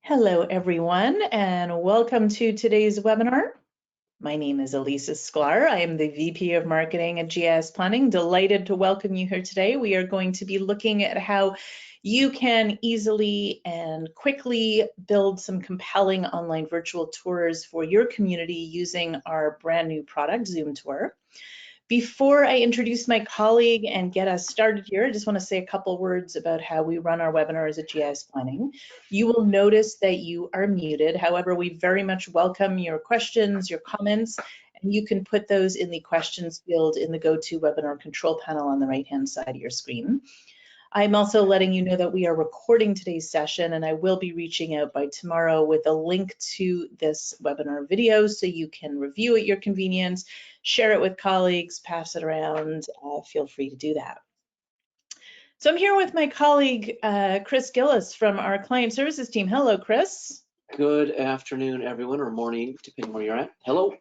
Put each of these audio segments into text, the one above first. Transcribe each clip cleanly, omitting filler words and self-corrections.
Hello, everyone, and welcome to today's webinar. My name is Elisa Sklar. I am the VP of Marketing at GIS Planning. Delighted to welcome you here today. We are going to be looking at how you can easily and quickly build some compelling online virtual tours for your community using our brand new product, ZoomTour. Before I introduce my colleague and get us started here, I just want to say a couple words about how we run our webinars at GIS Planning. You will notice that you are muted. However, we very much welcome your questions, your comments, and you can put those in the questions field in the GoToWebinar control panel on the right-hand side of your screen. I'm also letting you know that we are recording today's session, and I will be reaching out by tomorrow with a link to this webinar video so you can review at your convenience, share it with colleagues, pass it around. Feel free to do that. So I'm here with my colleague, Chris Gillis from our client services team. Hello, Chris. Good afternoon, everyone, or morning, depending where you're at. Hello.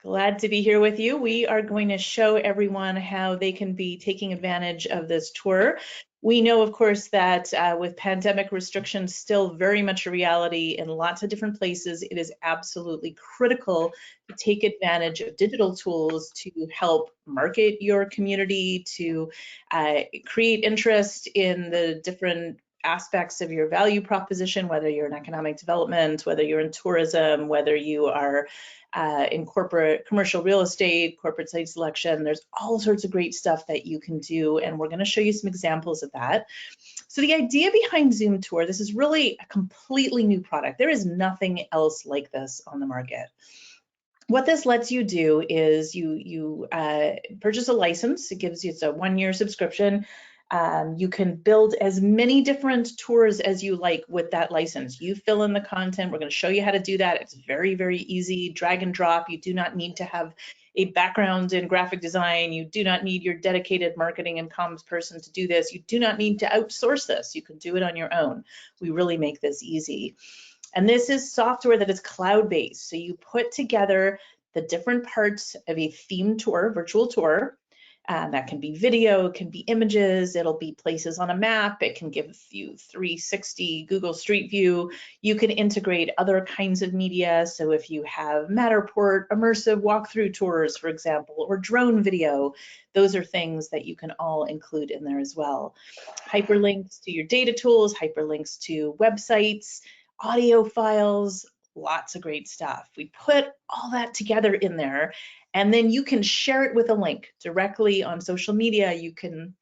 Glad to be here with you. We are going to show everyone how they can be taking advantage of this tour. We know, of course, that with pandemic restrictions still very much a reality in lots of different places, it is absolutely critical to take advantage of digital tools to help market your community, to create interest in the different aspects of your value proposition, whether you're in economic development, whether you're in tourism, whether you are in corporate commercial real estate, corporate site selection. There's all sorts of great stuff that you can do, and we're going to show you some examples of that. So the idea behind ZoomTour, this is really a completely new product. There is nothing else like this on the market. What this lets you do is you purchase a license. It gives you, it's a 1-year subscription. You can build as many different tours as you like with that license. You fill in the content. We're going to show you how to do that. It's very, very easy, drag and drop. You do not need to have a background in graphic design. You do not need your dedicated marketing and comms person to do this. You do not need to outsource this. You can do it on your own. We really make this easy. And this is software that is cloud-based. So you put together the different parts of a themed tour, virtual tour. That can be video, it can be images, it'll be places on a map, it can give you 360 Google Street View. You can integrate other kinds of media. So if you have Matterport immersive walkthrough tours, for example, or drone video, those are things that you can all include in there as well. Hyperlinks to your data tools, hyperlinks to websites, audio files, lots of great stuff. We put all that together in there, and then you can share it with a link directly on social media. You can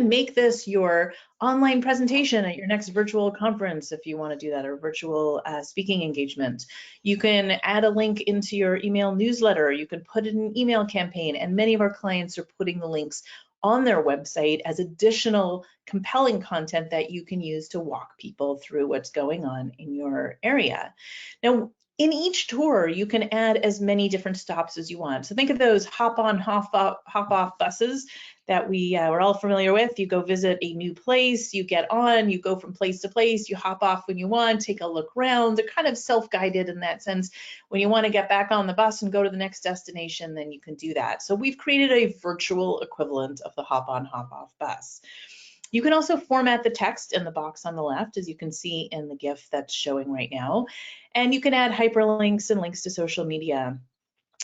make this your online presentation at your next virtual conference if you want to do that, or virtual speaking engagement. You can add a link into your email newsletter. You can put it in an email campaign, and many of our clients are putting the links on their website as additional compelling content that you can use to walk people through what's going on in your area. Now, in each tour, you can add as many different stops as you want. So think of those hop-on, hop-off buses that we're all familiar with. You go visit a new place, you get on, you go from place to place, you hop off when you want, take a look around. They're kind of self-guided in that sense. When you want to get back on the bus and go to the next destination, then you can do that. So we've created a virtual equivalent of the hop-on, hop-off bus. You can also format the text in the box on the left, as you can see in the GIF that's showing right now. And you can add hyperlinks and links to social media.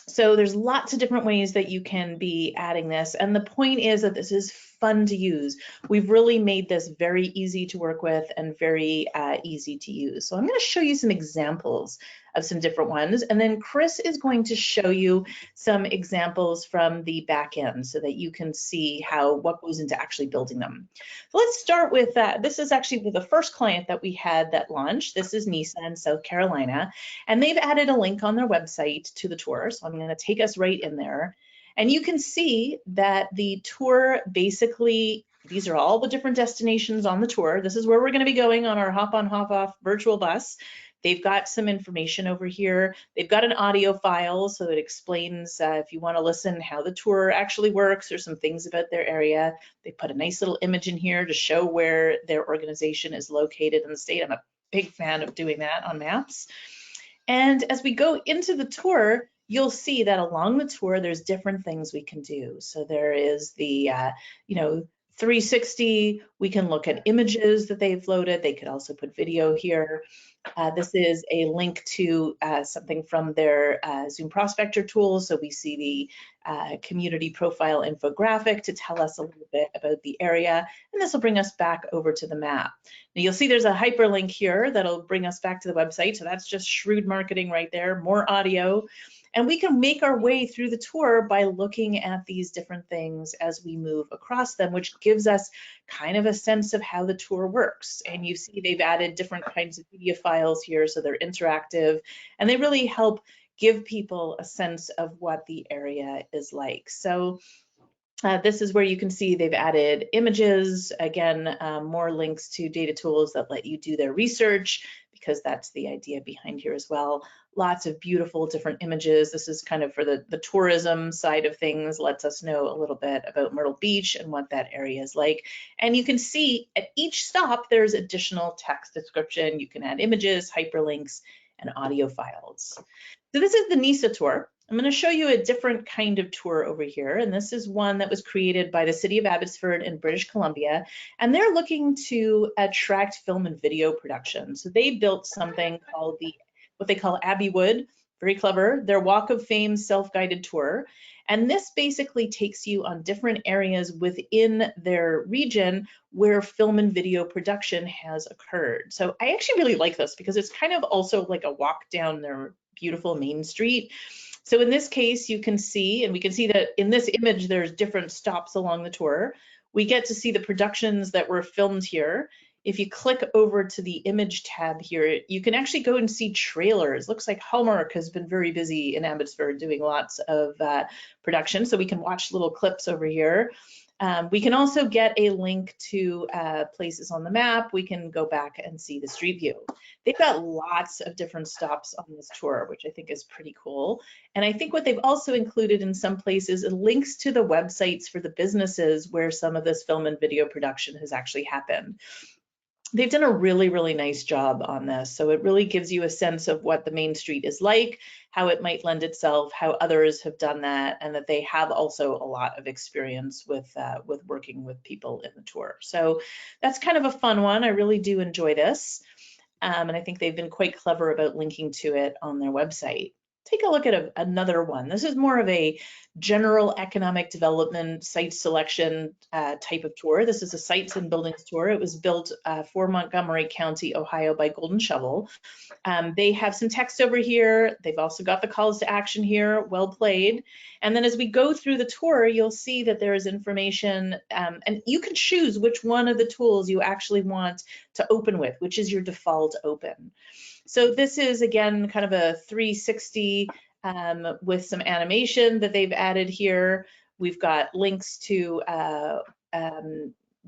So there's lots of different ways that you can be adding this. And the point is that this is fun to use. We've really made this very easy to work with and very easy to use. So I'm going to show you some examples of some different ones. And then Chris is going to show you some examples from the back end so that you can see what goes into actually building them. So let's start with that. This is actually the first client that we had that launched. This is NISA in South Carolina, and they've added a link on their website to the tour. So I'm going to take us right in there. And you can see that the tour basically, these are all the different destinations on the tour. This is where we're going to be going on our hop-on, hop-off virtual bus. They've got some information over here. They've got an audio file, so it explains if you want to listen how the tour actually works or some things about their area. They put a nice little image in here to show where their organization is located in the state. I'm a big fan of doing that on maps. And as we go into the tour, you'll see that along the tour, there's different things we can do. So there is the, 360, we can look at images that they've loaded. They could also put video here. This is a link to something from their Zoom Prospector tool. So we see the community profile infographic to tell us a little bit about the area. And this will bring us back over to the map. Now you'll see there's a hyperlink here that'll bring us back to the website. So that's just shrewd marketing right there, more audio. And we can make our way through the tour by looking at these different things as we move across them, which gives us kind of a sense of how the tour works. And you see they've added different kinds of media files here, so they're interactive, and they really help give people a sense of what the area is like. So this is where you can see they've added images, again, more links to data tools that let you do their research, because that's the idea behind here as well. Lots of beautiful different images. This is kind of for the tourism side of things, lets us know a little bit about Myrtle Beach and what that area is like. And you can see at each stop, there's additional text description. You can add images, hyperlinks, and audio files. So this is the NISA tour. I'm going to show you a different kind of tour over here, and this is one that was created by the city of Abbotsford in British Columbia, and they're looking to attract film and video production. So they built something called what they call Abbey Wood, very clever, their Walk of Fame self-guided tour. And this basically takes you on different areas within their region where film and video production has occurred. So I actually really like this because it's kind of also like a walk down their beautiful main street. So in this case, you can see, and we can see that in this image, there's different stops along the tour. We get to see the productions that were filmed here. If you click over to the image tab here, you can actually go and see trailers. Looks like Hallmark has been very busy in Abbotsford doing lots of production, so we can watch little clips over here. We can also get a link to places on the map. We can go back and see the street view. They've got lots of different stops on this tour, which I think is pretty cool. And I think what they've also included in some places is links to the websites for the businesses where some of this film and video production has actually happened. They've done a really, really nice job on this. So it really gives you a sense of what the main street is like, how it might lend itself, how others have done that, and that they have also a lot of experience with working with people in the tour. So that's kind of a fun one. I really do enjoy this. And I think they've been quite clever about linking to it on their website. Take a look at another one. This is more of a general economic development site selection type of tour. This is a sites and buildings tour. It was built for Montgomery County, Ohio by Golden Shovel. They have some text over here. They've also got the calls to action here, well played. And then as we go through the tour, you'll see that there is information, and you can choose which one of the tools you actually want to open with, which is your default open. So this is, again, kind of a 360 with some animation that they've added here. We've got links to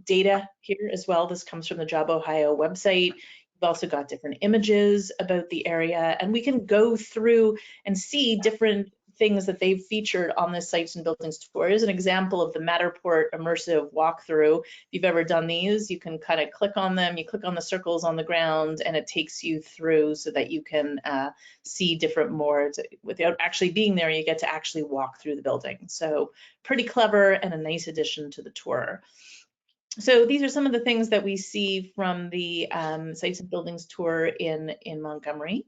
data here as well. This comes from the Job Ohio website. We've also got different images about the area, and we can go through and see different things that they've featured on this sites and buildings tour. Here's an example of the Matterport immersive walkthrough. If you've ever done these, you can kind of click on them, you click on the circles on the ground, and it takes you through so that you can see different more. Without actually being there, you get to actually walk through the building. So pretty clever and a nice addition to the tour. So these are some of the things that we see from the sites and buildings tour in Montgomery.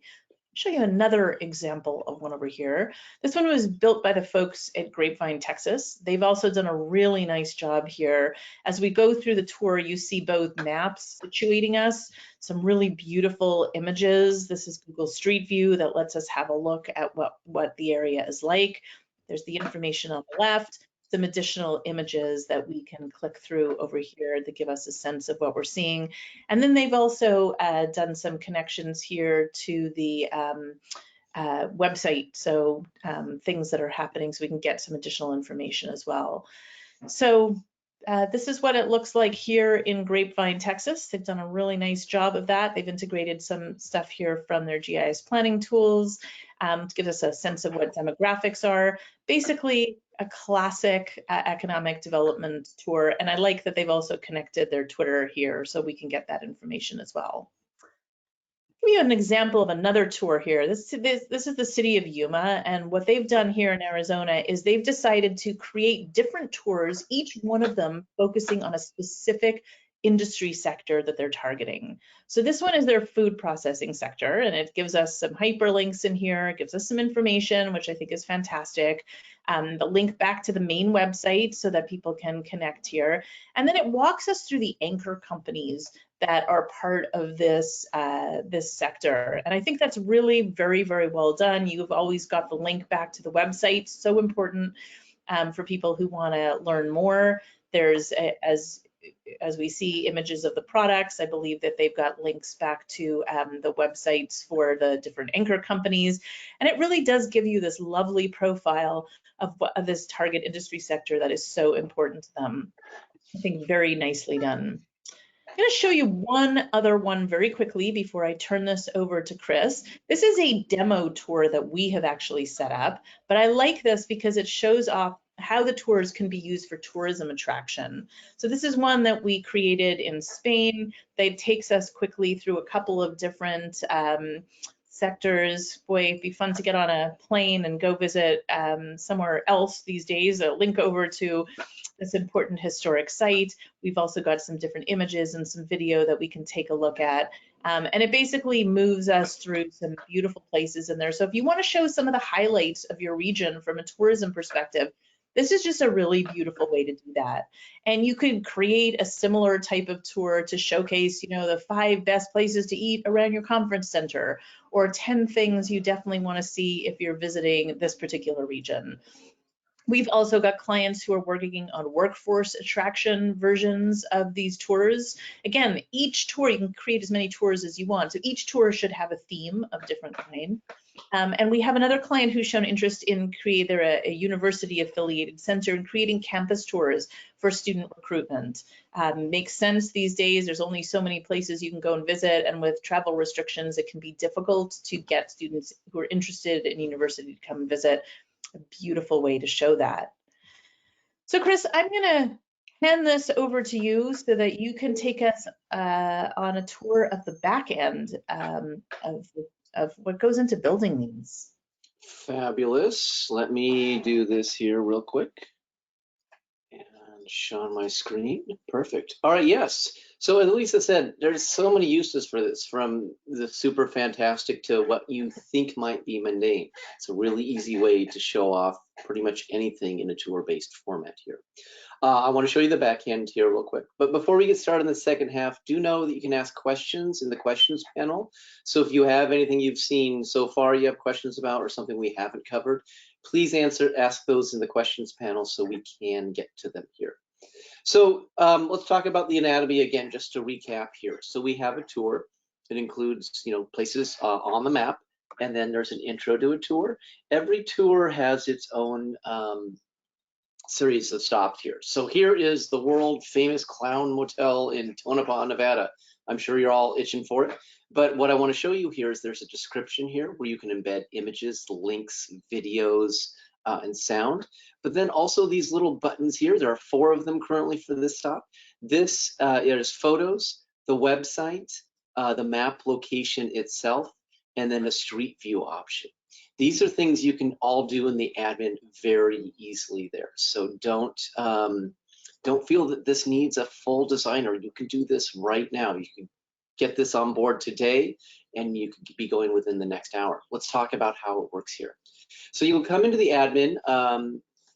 Show you another example of one over here. This one was built by the folks at Grapevine, Texas. They've also done a really nice job here. As we go through the tour, you see both maps situating us, some really beautiful images. This is Google Street View that lets us have a look at what the area is like. There's the information on the left, some additional images that we can click through over here that give us a sense of what we're seeing. And then they've also done some connections here to the website, so things that are happening so we can get some additional information as well. So this is what it looks like here in Grapevine, Texas. They've done a really nice job of that. They've integrated some stuff here from their GIS planning tools to give us a sense of what demographics are. Basically, a classic economic development tour. And I like that they've also connected their Twitter here so we can get that information as well. Give you an example of another tour here. This is the city of Yuma, and what they've done here in Arizona is they've decided to create different tours, each one of them focusing on a specific industry sector that they're targeting. So this one is their food processing sector, and it gives us some hyperlinks in here, it gives us some information, which I think is fantastic. The link back to the main website so that people can connect here. And then it walks us through the anchor companies that are part of this this sector. And I think that's really very, very well done. You've always got the link back to the website, so important for people who want to learn more. There's, as we see images of the products, I believe that they've got links back to the websites for the different anchor companies. And it really does give you this lovely profile of this target industry sector that is so important to them. I think very nicely done. I'm going to show you one other one very quickly before I turn this over to Chris. This is a demo tour that we have actually set up, but I like this because it shows off how the tours can be used for tourism attraction. So this is one that we created in Spain. That takes us quickly through a couple of different sectors. Boy, it'd be fun to get on a plane and go visit somewhere else these days. A link over to this important historic site. We've also got some different images and some video that we can take a look at. And it basically moves us through some beautiful places in there. So if you want to show some of the highlights of your region from a tourism perspective, this is just a really beautiful way to do that. And you could create a similar type of tour to showcase, you know, the 5 best places to eat around your conference center, or 10 things you definitely want to see if you're visiting this particular region. We've also got clients who are working on workforce attraction versions of these tours. Again, each tour, you can create as many tours as you want. So each tour should have a theme of different kind. And we have another client who's shown interest in creating a university affiliated center and creating campus tours for student recruitment. Makes sense these days. There's only so many places you can go and visit, and with travel restrictions, it can be difficult to get students who are interested in university to come and visit. A beautiful way to show that. So Chris, I'm gonna hand this over to you so that you can take us on a tour of the back end of what goes into building these. Fabulous. Let me do this here real quick and show on my screen. Perfect. All right, yes. So as Lisa said, there's so many uses for this, from the super fantastic to what you think might be mundane. It's a really easy way to show off pretty much anything in a tour-based format here. I want to show you the back end here real quick. But before we get started in the second half, do know that you can ask questions in the questions panel. So if you have anything you've seen so far you have questions about, or something we haven't covered, please ask those in the questions panel so we can get to them here. So let's talk about the anatomy again, just to recap here. So we have a tour. It includes, you know, places on the map, and then there's an intro to a tour. Every tour has its own series of stops here. So here is the world famous Clown Motel in Tonopah, Nevada. I'm sure you're all itching for it. But what I want to show you here is there's a description here where you can embed images, links, videos, and sound. But then also these little buttons here, there are 4 of them currently for this stop. This is photos, the website, the map location itself, and then a street view option. These are things you can all do in the admin very easily there. So don't feel that this needs a full designer. You can do this right now. You can get this on board today, and you could be going within the next hour. Let's talk about how it works here. So you'll come into the admin.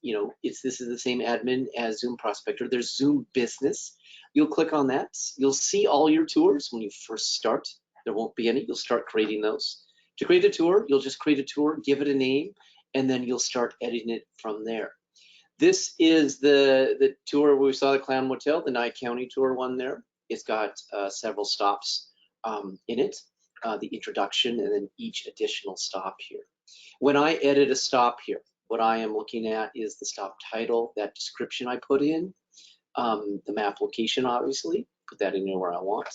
You know, this is the same admin as Zoom Prospector. There's Zoom Business. You'll click on that. You'll see all your tours when you first start. There won't be any. You'll start creating those. To create a tour, you'll just create a tour, give it a name, and then you'll start editing it from there. This is the tour where we saw the Clown Motel, the Nye County tour one there. It's got several stops in it, the introduction, and then each additional stop here. When I edit a stop here, what I am looking at is the stop title, that description I put in, the map location, obviously, put that in where I want.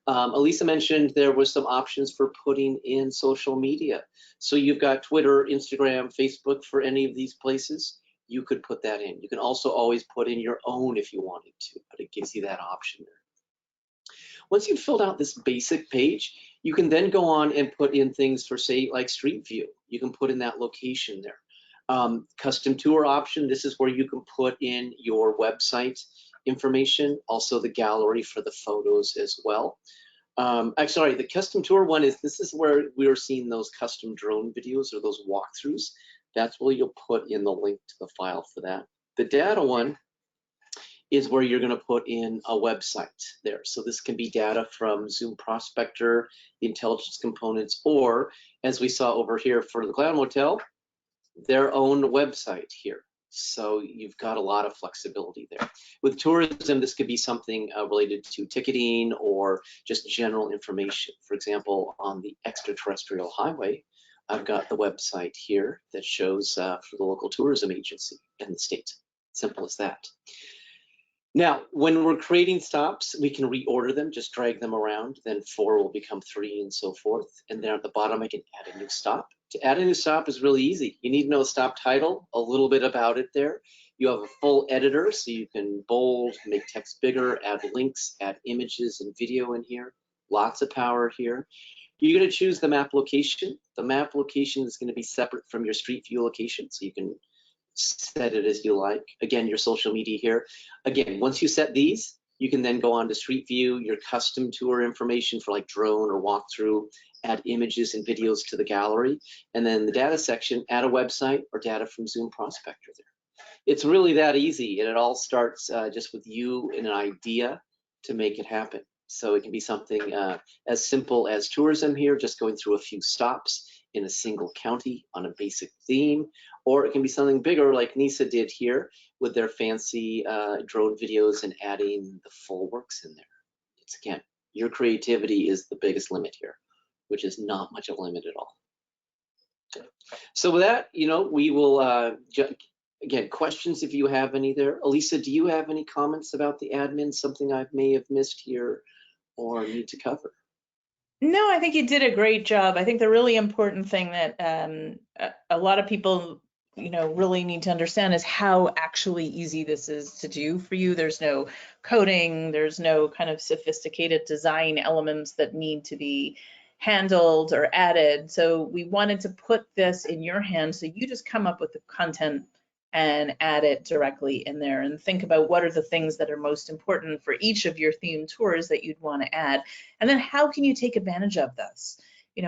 Elisa mentioned there was some options for putting in social media. So you've got Twitter, Instagram, Facebook for any of these places. You could put that in. You can also always put in your own if you wanted to, but it gives you that option there. Once you've filled out this basic page, you can then go on and put in things for, say, like Street View. You can put in that location there. Custom tour option, this is where you can put in your website information, also the gallery for the photos as well. Sorry, the custom tour one this is where we're seeing those custom drone videos or those walkthroughs. That's where you'll put in the link to the file for that. The data one is where you're going to put in a website there. So this can be data from Zoom Prospector, the intelligence components, or as we saw over here for the Cloud Motel, their own website here. So you've got a lot of flexibility there. With tourism, this could be something related to ticketing or just general information. For example, on the extraterrestrial highway, I've got the website here that shows for the local tourism agency in the state. Simple as that. Now, when we're creating stops, we can reorder them, just drag them around, then 4 will become 3 and so forth. And then at the bottom, I can add a new stop. To add a new stop is really easy. You need to know the stop title, a little bit about it there. You have a full editor, so you can bold, make text bigger, add links, add images and video in here. Lots of power here. You're going to choose the map location. The map location is going to be separate from your Street View location, so you can set it as you like. Again, your social media here. Again, once you set these, you can then go on to Street View, your custom tour information for like drone or walkthrough, add images and videos to the gallery, and then the data section, add a website or data from Zoom Prospector there. It's really that easy, and it all starts just with you and an idea to make it happen. So it can be something as simple as tourism here, just going through a few stops in a single county on a basic theme, or it can be something bigger like NISA did here with their fancy drone videos and adding the full works in there. It's, again, your creativity is the biggest limit here, which is not much of a limit at all. So with that, we will, again, questions if you have any there. Elisa, do you have any comments about the admin, something I may have missed here or need to cover? No, I think you did a great job. I think the really important thing that a lot of people, really need to understand is how actually easy this is to do for you. There's no coding, there's no kind of sophisticated design elements that need to be handled or added. So we wanted to put this in your hands so you just come up with the content and add it directly in there and think about what are the things that are most important for each of your theme tours that you'd want to add. And then how can you take advantage of this?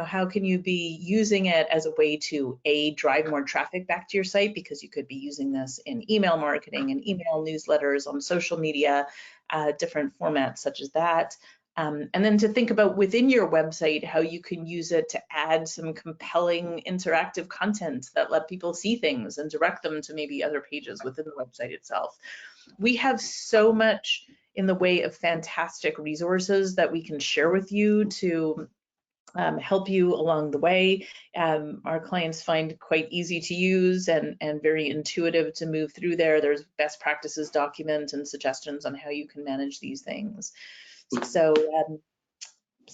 How can you be using it as a way to drive more traffic back to your site, because you could be using this in email marketing and email newsletters, on social media, different formats such as that. And then to think about within your website how you can use it to add some compelling interactive content that let people see things and direct them to maybe other pages within the website itself. We have so much in the way of fantastic resources that we can share with you to help you along the way. Our clients find quite easy to use and very intuitive to move through there. There's best practices document and suggestions on how you can manage these things. So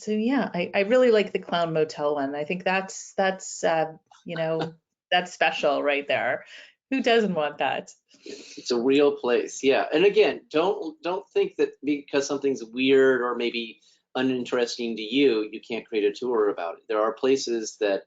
yeah, I really like the Clown Motel one. I think that's that's special right there. Who doesn't want that? It's a real place, yeah. And again, don't think that because something's weird or maybe uninteresting to you, you can't create a tour about it. There are places that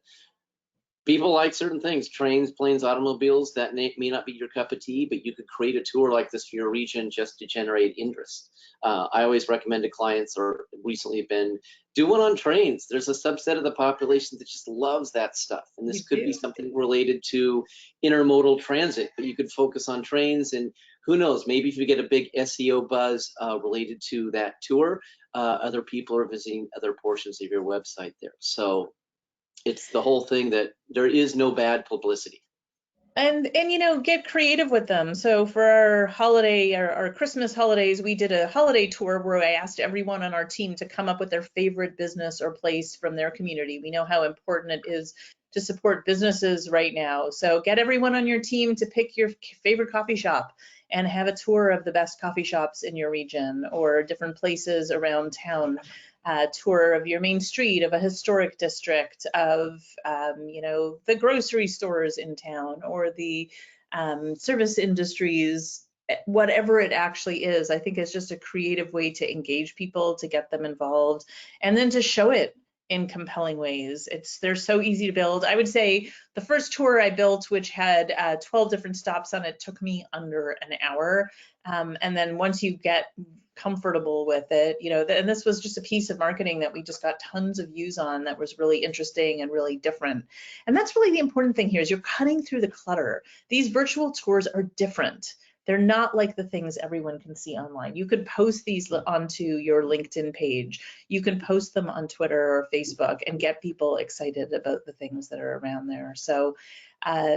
people like certain things, trains, planes, automobiles, that may not be your cup of tea, but you could create a tour like this for your region just to generate interest. I always recommend to clients, or recently been, do one on trains. There's a subset of the population that just loves that stuff. And this could be something related to intermodal transit, but you could focus on trains, and who knows, maybe if you get a big SEO buzz related to that tour, other people are visiting other portions of your website there. So it's the whole thing that there is no bad publicity. And get creative with them. So for our holiday, our Christmas holidays, we did a holiday tour where I asked everyone on our team to come up with their favorite business or place from their community. We know how important it is to support businesses right now. So get everyone on your team to pick your favorite coffee shop and have a tour of the best coffee shops in your region or different places around town. Tour of your main street, of a historic district, of the grocery stores in town, or the service industries whatever it actually is. I think it's just a creative way to engage people, to get them involved, and then to show it in compelling ways. They're so easy to build. I would say the first tour I built, which had 12 different stops on it, took me under an hour. And then once you get comfortable with it, you know, and this was just a piece of marketing that we just got tons of views on that was really interesting and really different. And that's really the important thing here, is you're cutting through the clutter. These virtual tours are different. They're not like the things everyone can see online. You could post these onto your LinkedIn page. You can post them on Twitter or Facebook and get people excited about the things that are around there. So,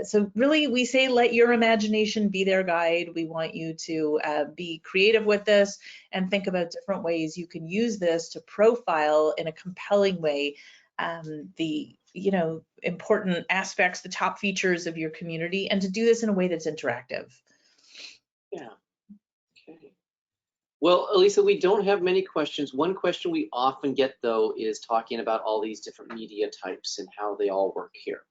so really, we say let your imagination be their guide. We want you to be creative with this and think about different ways you can use this to profile in a compelling way the important aspects, the top features of your community, and to do this in a way that's interactive. Yeah. Okay. Well, Elisa, we don't have many questions. One question we often get, though, is talking about all these different media types and how they all work here.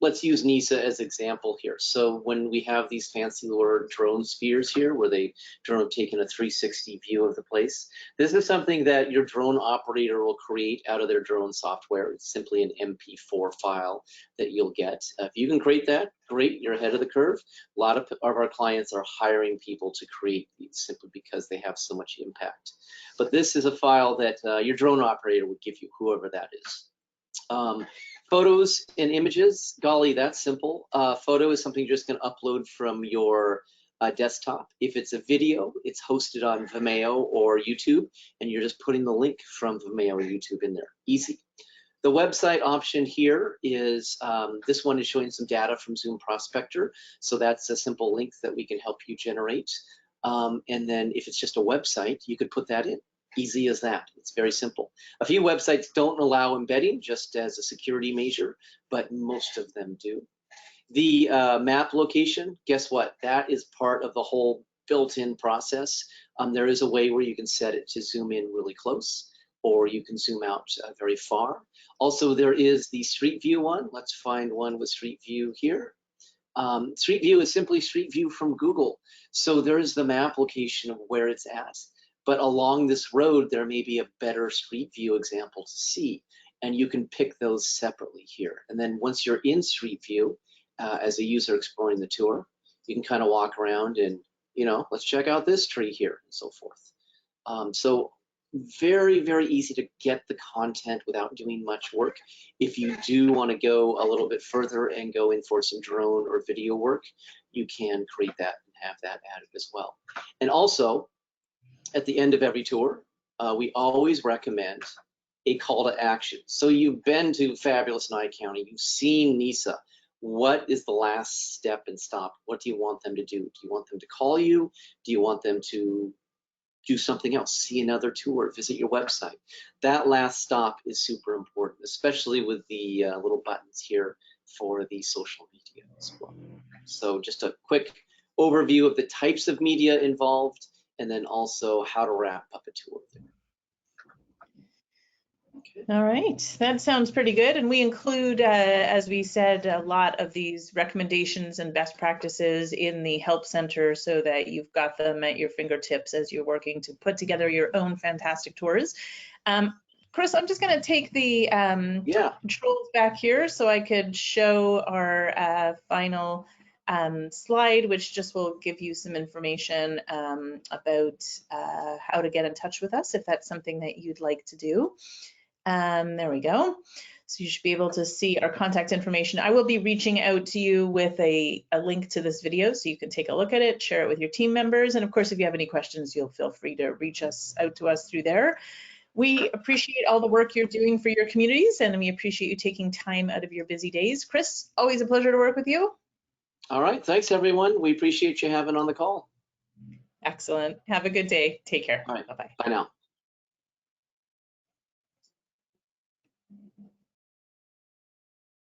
Let's use NISA as example here. So when we have these fancy little drone spheres here, where they drone taking a 360 view of the place, this is something that your drone operator will create out of their drone software. It's simply an MP4 file that you'll get. If you can create that, great, you're ahead of the curve. A lot of our clients are hiring people to create these simply because they have so much impact. But this is a file that your drone operator would give you, whoever that is. Photos and images, golly, that's simple. Photo is something you're just going to upload from your desktop. If it's a video, it's hosted on Vimeo or YouTube, and you're just putting the link from Vimeo or YouTube in there. Easy. The website option here is, this one is showing some data from Zoom Prospector, so that's a simple link that we can help you generate. And then if it's just a website, you could put that in. Easy as that. It's very simple. A few websites don't allow embedding just as a security measure, but most of them do. The map location, guess what? That is part of the whole built-in process. There is a way where you can set it to zoom in really close, or you can zoom out very far. Also, there is the Street View one. Let's find one with Street View here. Street View is simply Street View from Google. So there's the map location of where it's at. But along this road, there may be a better Street View example to see, and you can pick those separately here. And then once you're in Street View, as a user exploring the tour, you can kind of walk around and, you know, let's check out this tree here and so forth. So very, very easy to get the content without doing much work. If you do want to go a little bit further and go in for some drone or video work, you can create that and have that added as well. And also, at the end of every tour, we always recommend a call to action. So you've been to fabulous Nye County, you've seen NISA. What is the last step and stop? What do you want them to do? Do you want them to call you? Do you want them to do something else? See another tour, visit your website. That last stop is super important, especially with the little buttons here for the social media as well. So just a quick overview of the types of media involved, and then also how to wrap up a tour. Okay. All right, that sounds pretty good. And we include, as we said, a lot of these recommendations and best practices in the Help Center so that you've got them at your fingertips as you're working to put together your own fantastic tours. Chris, I'm just going to take the controls back here so I could show our final slide, which just will give you some information about how to get in touch with us if that's something that you'd like to do. There we go. So you should be able to see our contact information. I will be reaching out to you with a link to this video so you can take a look at it, share it with your team members. And of course, if you have any questions, you'll feel free to reach out to us through there. We appreciate all the work you're doing for your communities, and we appreciate you taking time out of your busy days. Chris, always a pleasure to work with you. All right, thanks everyone. We appreciate you having on the call. Excellent. Have a good day. Take care. All right. Bye-bye. Bye now.